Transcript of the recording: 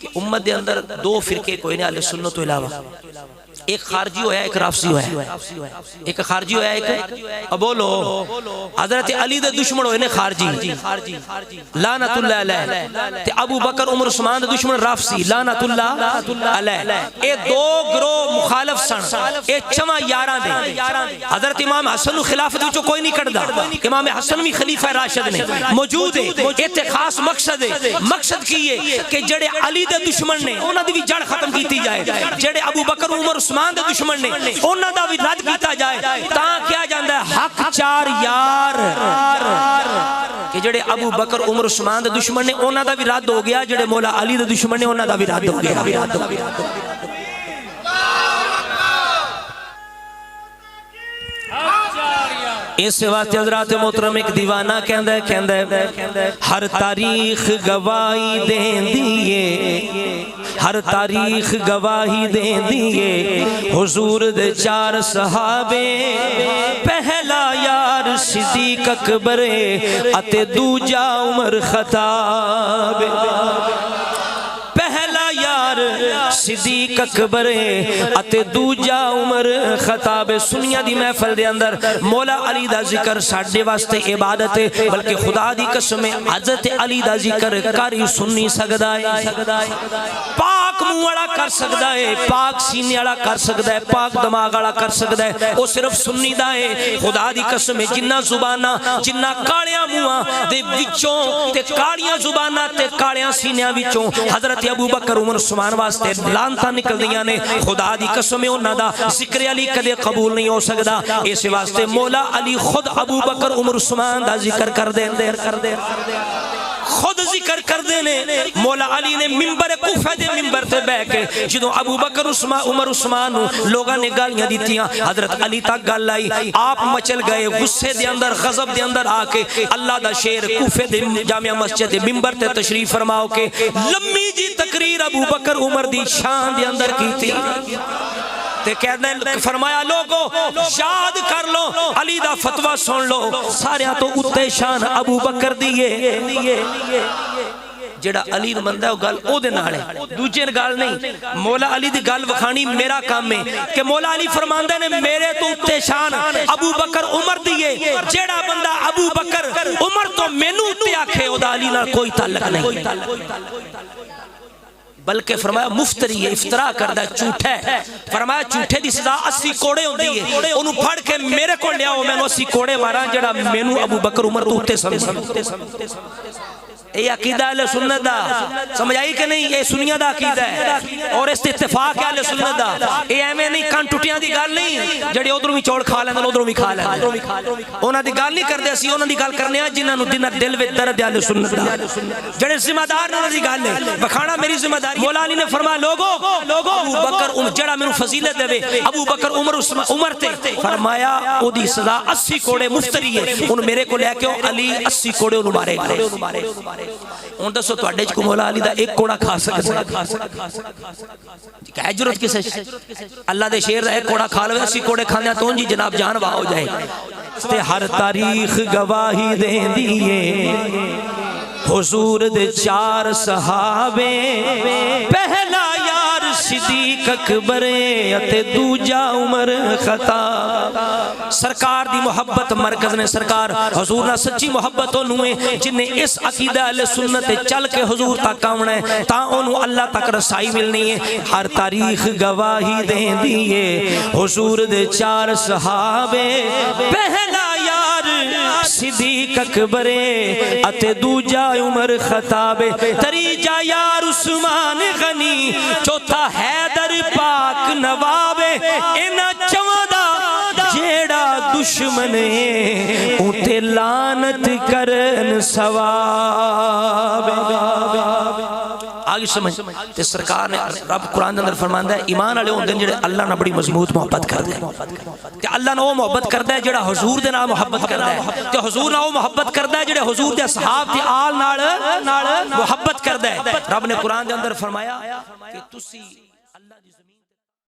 कि उम्मत के अंदर दो फिरके कोई नहीं, अहले सुन्नत तो इलावा। एक खारजी होया, एक राफसी होया। एक खारजी होया, एक अब बोलो हजरत अली दे दुश्मन होए ने खारजी लानतुल्लाह अलैह, ते अबू बकर उमर उस्मान दे दुश्मन राफसी लानतुल्लाह अलैह। ए दो गिरोह मुखालिफ सन, ए चवा यारां दे। हजरत इमाम हसन खिलाफत विचों कोई नहीं कटदा, इमाम हसन भी खलीफा राशिद ने मौजूद है। इत्थे खास मकसद है, मकसद की है कि जेड़े अली दे दुश्मन ने उन्हां दी भी जड़ खत्म कीती जाए, जेड़े अबू बकर उमर उस्मान दे दुश्मन ने उन्हां दा भी रद्द कीता जाए। तां क्या जांदा है हक चार यार कि जेड़े अबू बकर उमर उस्मान दे दुश्मन ने उन्हां दा भी रद्द हो गया, जेड़े मौला अली दे दुश्मन ने उन्हां दा भी रद्द हो गया। इस वास्ते हज़रात मोहतरम एक दीवाना कहंदा हर तारीख गवाही देंदी है, हर तारीख गवाही देंदी है। हुजूर दे चार सहाबे, पहला यार सिद्दीक अकबर अते दूजा उमर खताब। पहला यार सिद्दीक अकबर अते दूजा उमर खताब। सुनिया दी महफिल दे अंदर मौला अली दा जिक्र साडे वास्ते इबादत है, बल्कि खुदा दी कसम हज़रत अली दा जिक्र कर ही सुन नहीं सकदा है। पाक मुंह वाला कर सकदा है, पाक सीने वाला कर सकदा है, पाक दिमाग वाला कर सकदा है, वो सिर्फ सुन्नी दा है। खुदा दी कसम जिन्ना जुबाना जिन्ना कालियां मुंहां दे विचों ते कालियां जुबाना ते कालियां सीनियां विचों हज़रत अबू बकर उमर उस्मान वास्ते लानतां निकलदियां ने। खुदा दी कसम उन्हां दा जिक्र अली कदे कबूल नहीं हो सकदा। इस वास्ते मौला अली खुद अबू बकर उमर उस्मान दा जिक्र कर दे खुद जिक्र करते ने। मौला अली ने मिंबर कूफा दे मिंबर ते बैठ के जदों अबू बकर उमर उस्मान लोगों ने गालियां दीतियां, हजरत अली तक गल आई, आप मचल गए गुस्से दे अंदर, गजब दे अंदर आके अल्लाह दा शेर कूफे दे जामिया मस्जिद दे मिंबर ते तशरीफ फरमाओ के लम्मी जी तकरीर अबू बकर उमर दी शान दे अंदर कीती। ते कहने फरमाया लोगो याद कर लो, अली दा फतवा सुन लो, सारियां तो उत्ते शान अबू बकर दी है। जेड़ा अली नूं मनदा है गल ओदे नाल है, दूजे गल नहीं। मौला अली दी गल वखानी मेरा काम है कि मौला अली फरमांदे ने मेरे तो उत्ते शान अबू बकर उमर दी है। जेड़ा बंदा अबू बकर उमर तो मैनू उत्ते आखे ओदा अली नाल कोई ताल्लुक नहीं, बल्कि फरमाया मुफ्तरी है, इफ्तरा करदा है, झूठा है। फरमाया झूठे दी सजा 80 कोड़े होंदी है, ओनू फड़ के मेरे को लियाओ, मैं 80 कोड़े मारा जेड़ा मैनू अबू बकर उमर तो उत्ते समझ। ये अकीदा अहले सुन्नत दा समझ आई कि नहीं? ये सुन्नियां दा अकीदा है और इस ते इत्तेफाक है अहले सुन्नत दा। ये एवें नहीं कान टुटियां दी गल नहीं, जेड़े उधरों भी चौड़ खा लैंदे उधरों भी खा लैंदे, उन्हां दी गल नहीं करदे। असीं उन्हां दी गल करने आ जिन्हां नूं दिल विच दर्द है अहले सुन्नत दा, जेड़े जिम्मेदार ने उन्हां दी गल है वखाना मेरी जिम्मेदारी। मौला अली ने फरमाया लोगो अबू बकर जेड़ा मैनूं फजीलत देवे अबू बकर उमर ते फरमाया ओदी सजा 80 कोड़े मुफ्तरी है, हुण मेरे को लेके अली 80 कोड़े उन्होंने मारे। हुण दसो तुहाडे च मौला अली दा एक कोड़ा खा सकदा है? जरूरत किसे अल्लाह दे शेर दा एक कोड़ा खा लवे, 80 कोड़े खाने तो जी जनाब जान वाह हो जाए। ते हर तारीख गवाही देंदी है, हुजूर दे चार सहाबे, पहला यार सिद्दीक अकबर अते दूजा उमर खताब। सरकार दी मोहब्बत मरकज ने, सरकार हुजूर नाल सच्ची मोहब्बत ओनू है जिन्हें इस अकीदा अहले सुन्नत चल के हुजूर तक आउणा है, तां ओनू अल्लाह तक रसाई मिलनी है। हर तारीख गवाही देंदी है, हुजूर दे चार सहाबे, पहला सिद्दीक अकबर अते दूजा उमर खताब, तीजा यार उस्मान गनी, चौथा हैदर पाक नवाब। इन्हां चवां दा जेड़ा दुश्मन उते लानत करन सवाब। आगे समझ ते सरकार ने रब कुरान अंदर फरमांदा है ईमान वाले होंदे जेड़े अल्लाह नाल बड़ी मजबूत मोहब्बत करदे हैं, ते अल्लाह नाल वो मोहब्बत करदा है जेड़ा हुजूर दे नाल मोहब्बत करदा है, ते हुजूर नाल वो मोहब्बत करदा है जेड़े हुजूर दे असहाब ते आल नाल मोहब्बत करदा है। रब ने कुरान दे अंदर फरमाया कि तुसी